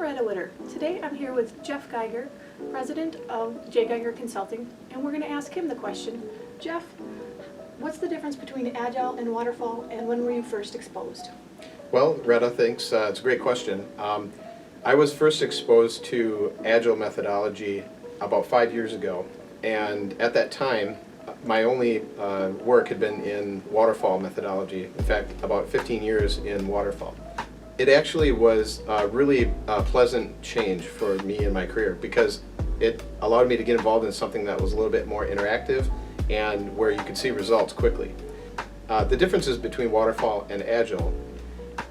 Retta. Today I'm here with J.Geiger, president of J.Geiger Consulting, and we're going to ask him the question, Jeff, what's the difference between Agile and Waterfall, and when were you first exposed? Well, Retta, thanks. It's a great question. I was first exposed to Agile methodology about 5 years ago, and at that time, my only work had been in Waterfall methodology. In fact, about 15 years in Waterfall. It actually was a really pleasant change for me in my career because it allowed me to get involved in something that was a little bit more interactive and where you could see results quickly. The differences between Waterfall and Agile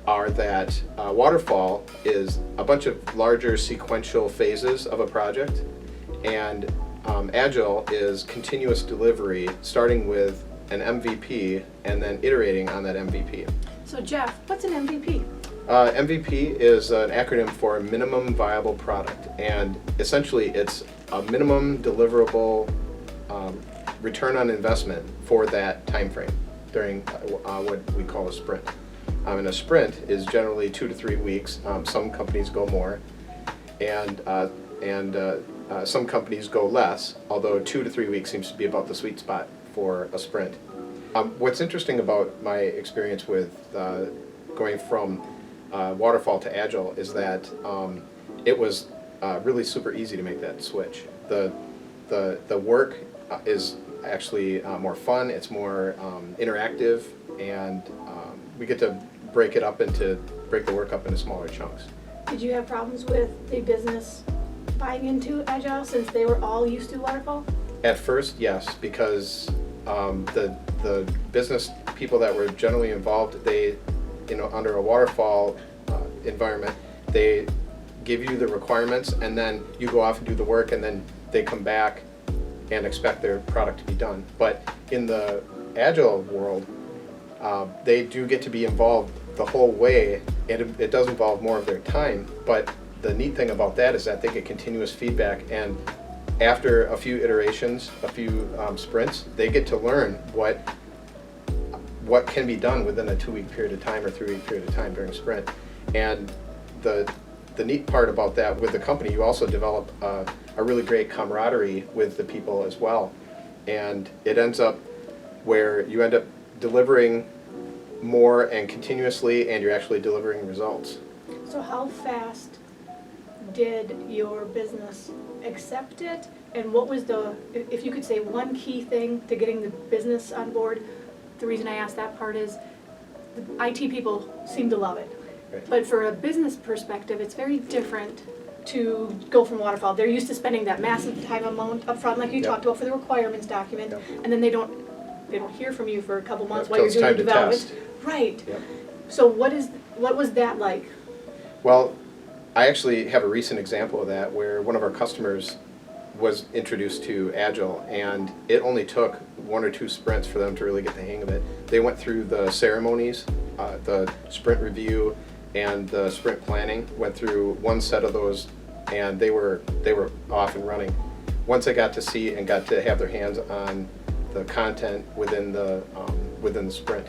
are that Waterfall is a bunch of larger sequential phases of a project, and Agile is continuous delivery starting with an MVP and then iterating on that MVP. So Jeff, what's an MVP? MVP is an acronym for Minimum Viable Product, and essentially it's a minimum deliverable return on investment for that time frame during what we call a sprint. And a sprint is generally 2 to 3 weeks. Some companies go more, and some companies go less, although 2 to 3 weeks seems to be about the sweet spot for a sprint. What's interesting about my experience with going from Waterfall to Agile is that it was really super easy to make that switch. The work is actually more fun, it's more interactive, and we get to break the work up into smaller chunks. Did you have problems with the business buying into Agile since they were all used to Waterfall? At first, yes, because the business people that were generally involved, they, under a Waterfall environment, they give you the requirements and then you go off and do the work and then they come back and expect their product to be done. But in the Agile world, they do get to be involved the whole way, and it does involve more of their time, but the neat thing about that is that they get continuous feedback, and after a few iterations, a few sprints, they get to learn what can be done within a 2-week period of time or 3-week period of time during a sprint. And the neat part about that with the company, you also develop a really great camaraderie with the people as well, and it ends up where you end up delivering more and continuously, and you're actually delivering results. So how fast did your business accept it, and what was if you could say one key thing to getting the business on board? The reason I asked that part is the IT people seem to love it. Right. But for a business perspective, it's very different to go from Waterfall. They're used to spending that massive time amount up front, like you talked about for the requirements document, and then they don't hear from you for a couple months while you're doing your development. Right. Yep. So what was that like? Well, I actually have a recent example of that where one of our customers was introduced to Agile, and it only took 1 or 2 sprints for them to really get the hang of it. They went through the ceremonies, the sprint review, and the sprint planning, went through one set of those, and they were off and running. Once they got to see and got to have their hands on the content within the sprint.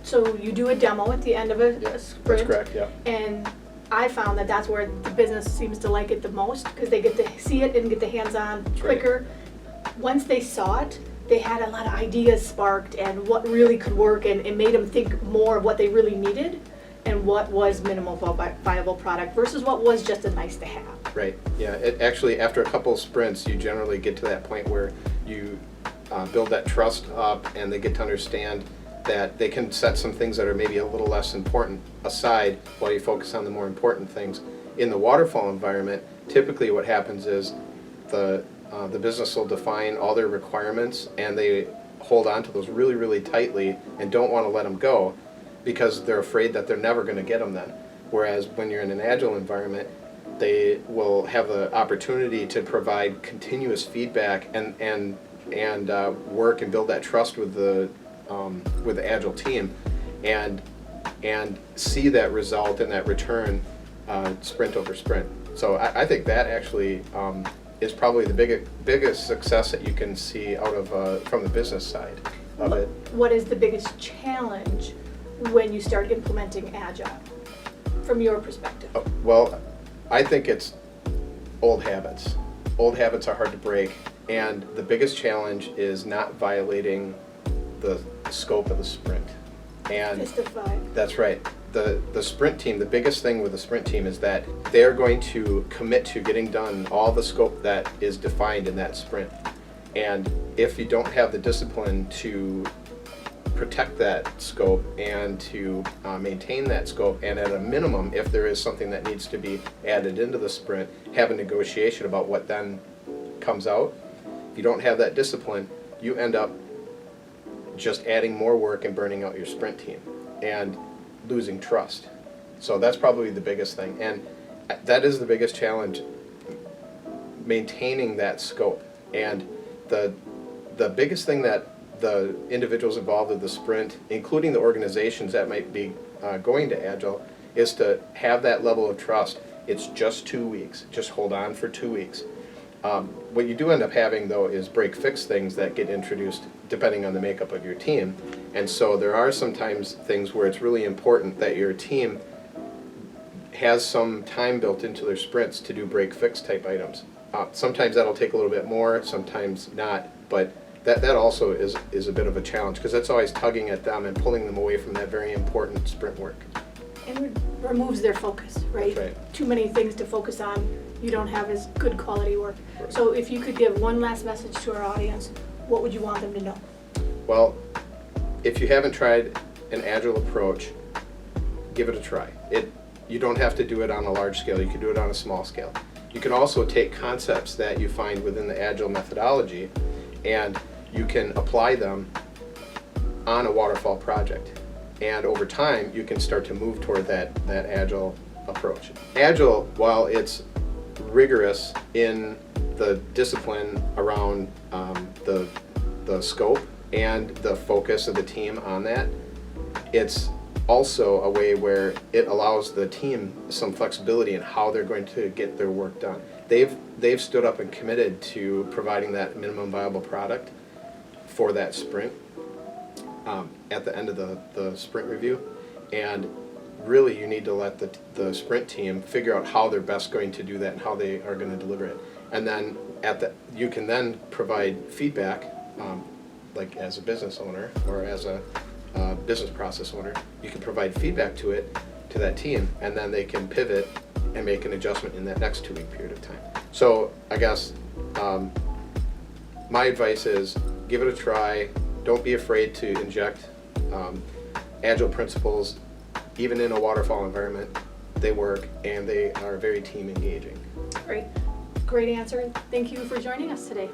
So you do a demo at the end of a sprint? That's correct, yeah. And I found that that's where the business seems to like it the most, because they get to see it and get the hands-on quicker. Right. Once they saw it, they had a lot of ideas sparked and what really could work, and it made them think more of what they really needed and what was minimal viable product versus what was just a nice to have. Right, yeah. It actually, after a couple of sprints, you generally get to that point where you build that trust up, and they get to understand that they can set some things that are maybe a little less important aside while you focus on the more important things. In the Waterfall environment, typically what happens is the business will define all their requirements, and they hold on to those really, really tightly and don't want to let them go because they're afraid that they're never going to get them then. Whereas when you're in an Agile environment, they will have the opportunity to provide continuous feedback and work and build that trust with the Agile team, and see that result and that return sprint over sprint. So I think that actually is probably the biggest success that you can see out of from the business side of it. What is the biggest challenge when you start implementing Agile, from your perspective? Well, I think it's old habits. Old habits are hard to break, and the biggest challenge is not violating the scope of the sprint. And Fist of five. that's right. The sprint team, the biggest thing with the sprint team is that they're going to commit to getting done all the scope that is defined in that sprint. And if you don't have the discipline to protect that scope and to maintain that scope, and at a minimum, if there is something that needs to be added into the sprint, have a negotiation about what then comes out. If you don't have that discipline, you end up just adding more work and burning out your sprint team and losing trust. So that's probably the biggest thing, and that is the biggest challenge, maintaining that scope. And the biggest thing that the individuals involved with the sprint, including the organizations that might be going to Agile, is to have that level of trust. It's just 2 weeks. Just hold on for 2 weeks. What you do end up having, though, is break-fix things that get introduced depending on the makeup of your team. And so there are sometimes things where it's really important that your team has some time built into their sprints to do break-fix type items. Sometimes that'll take a little bit more, sometimes not, but that also is a bit of a challenge, because that's always tugging at them and pulling them away from that very important sprint work. And it removes their focus, right? That's right. Too many things to focus on, you don't have as good quality work. Right. So if you could give one last message to our audience, what would you want them to know? Well, if you haven't tried an Agile approach, give it a try. You don't have to do it on a large scale, you can do it on a small scale. You can also take concepts that you find within the Agile methodology and you can apply them on a waterfall project. And over time, you can start to move toward that Agile approach. Agile, while it's rigorous in the discipline around the scope and the focus of the team on that, it's also a way where it allows the team some flexibility in how they're going to get their work done. They've stood up and committed to providing that minimum viable product for that sprint at the end of the sprint review, and really you need to let the sprint team figure out how they're best going to do that and how they are going to deliver it. And then you can then provide feedback, like as a business owner or as a business process owner, you can provide feedback to that team, and then they can pivot and make an adjustment in that next 2 week period of time. So I guess my advice is give it a try. Don't be afraid to inject Agile principles, even in a waterfall environment. They work and they are very team engaging. Great answer. Thank you for joining us today.